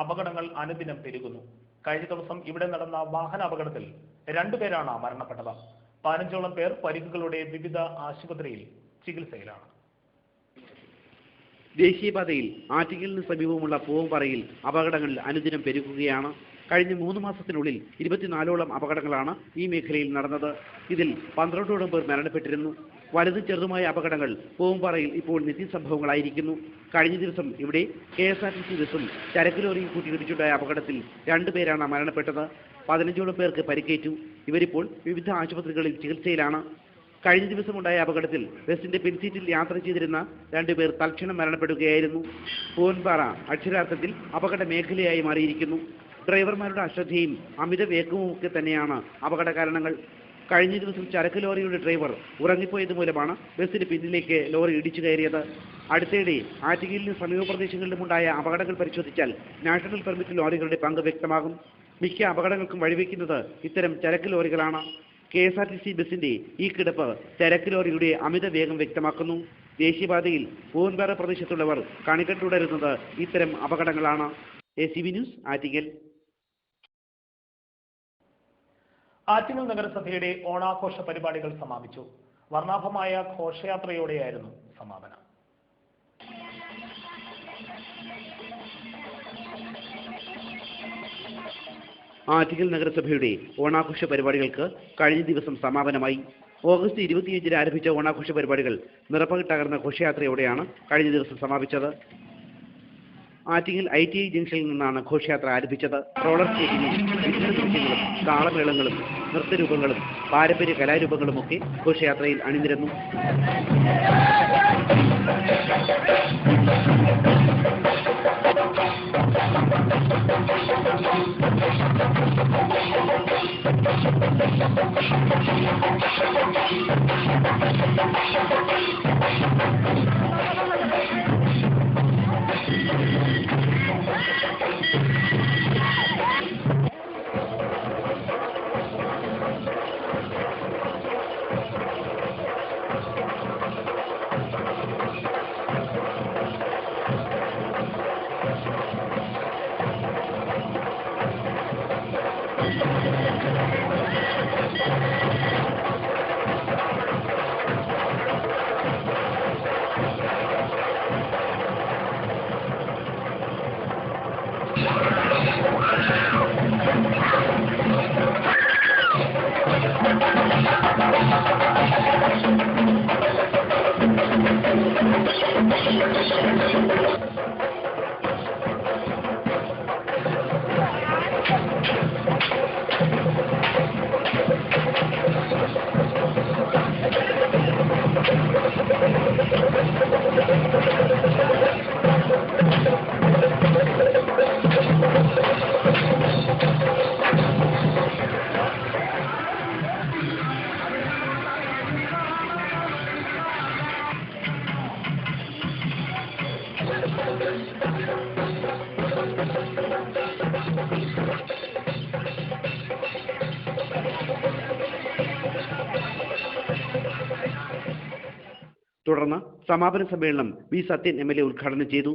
അപകടങ്ങൾ അനുദിനം പെരുകുന്നു. കഴിഞ്ഞ ദിവസം ഇവിടെ നടന്ന വാഹന അപകടത്തിൽ 2 പേരാണ് മരണപ്പെട്ടത്. 15ഓളം പേർ പരിക്കുകളോടെ വിവിധ ആശുപത്രിയിൽ ചികിത്സയിലാണ്. ദേശീയപാതയിൽ ആറ്റിങ്ങലിന് സമീപമുള്ള പൂവമ്പാറയിൽ അപകടങ്ങൾ അനുദിനം പെരുകുകയാണ്. കഴിഞ്ഞ 3 മാസത്തിനുള്ളിൽ 24ഓളം അപകടങ്ങളാണ് ഈ മേഖലയിൽ നടന്നത്. ഇതിൽ 12ഓളം പേർ മരണപ്പെട്ടിരുന്നു. വലുതും ചെറുതുമായ അപകടങ്ങൾ പൂവമ്പാറയിൽ ഇപ്പോൾ നിത്യസംഭവങ്ങളായിരിക്കുന്നു. കഴിഞ്ഞ ദിവസം ഇവിടെ KSRTC ബസും ചരക്ക് ലോറിയും കൂട്ടിയിടിച്ചുണ്ടായ അപകടത്തിൽ 2 പേരാണ് മരണപ്പെട്ടത്. 15ഓളം പേർക്ക് പരിക്കേറ്റു. ഇവരിപ്പോൾ വിവിധ ആശുപത്രികളിൽ ചികിത്സയിലാണ്. കഴിഞ്ഞ ദിവസമുണ്ടായ അപകടത്തിൽ ബസിന്റെ പിൻസീറ്റിൽ യാത്ര ചെയ്തിരുന്ന 2 പേർ തൽക്ഷണം മരണപ്പെടുകയായിരുന്നു. പൂവമ്പാറ അക്ഷരാർത്ഥത്തിൽ അപകട മേഖലയായി മാറിയിരിക്കുന്നു. ഡ്രൈവർമാരുടെ അശ്രദ്ധയും അമിത വേഗവുമൊക്കെ തന്നെയാണ് അപകട കാരണങ്ങൾ. കഴിഞ്ഞ ദിവസം ചരക്ക് ലോറിയുടെ ഡ്രൈവർ ഉറങ്ങിപ്പോയത് മൂലമാണ് ബസിന് പിന്നിലേക്ക് ലോറി ഇടിച്ചു കയറിയത്. അടുത്തിടെ ആറ്റിങ്ങലിലും സമീപ പ്രദേശങ്ങളിലുമുണ്ടായ അപകടങ്ങൾ പരിശോധിച്ചാൽ നാഷണൽ പെർമിറ്റ് ലോറികളുടെ പങ്ക് വ്യക്തമാകും. മിക്ക അപകടങ്ങൾക്കും വഴിവെക്കുന്നത് ഇത്തരം ചരക്ക് ലോറികളാണ്. KSRTC ബസിന്റെ ഈ കിടപ്പ് ചരക്ക് ലോറിയുടെ അമിത വേഗം വ്യക്തമാക്കുന്നു. ദേശീയപാതയിൽ പൂവമ്പാറ പ്രദേശത്തുള്ളവർ കണികണ്ട് തുടരുന്നത് ഇത്തരം അപകടങ്ങളാണ്. ACV news, Attingal. ആറ്റിങ്ങൽ നഗരസഭയുടെ ഓണാഘോഷ പരിപാടികൾ സമാപിച്ചു. വർണ്ണാഭമായ ഘോഷയാത്രയോടെയായിരുന്നു സമാപനം. ആറ്റിങ്ങൽ നഗരസഭയുടെ ഓണാഘോഷ പരിപാടികൾക്ക് കഴിഞ്ഞ ദിവസം സമാപനമായി. ഓഗസ്റ്റ് 25-ന് ആരംഭിച്ച ഓണാഘോഷ പരിപാടികൾ നിറപ്പകിട്ടകർന്ന ഘോഷയാത്രയോടെയാണ് കഴിഞ്ഞ ദിവസം സമാപിച്ചത്. ആറ്റിങ്ങൽ ITI ജംഗ്ഷനിൽ നിന്നാണ് ഘോഷയാത്ര ആരംഭിച്ചത്. റോളർ സ്കേറ്റിംഗും വിവിധ ദൃശ്യങ്ങളും താളമേളങ്ങളും നൃത്തരൂപങ്ങളും പാരമ്പര്യ കലാരൂപങ്ങളുമൊക്കെ ഘോഷയാത്രയിൽ അണിനിരന്നു. തുടർന്ന് സമാപന സമ്മേളനം V. സത്യൻ MLA ഉദ്ഘാടനം ചെയ്തു.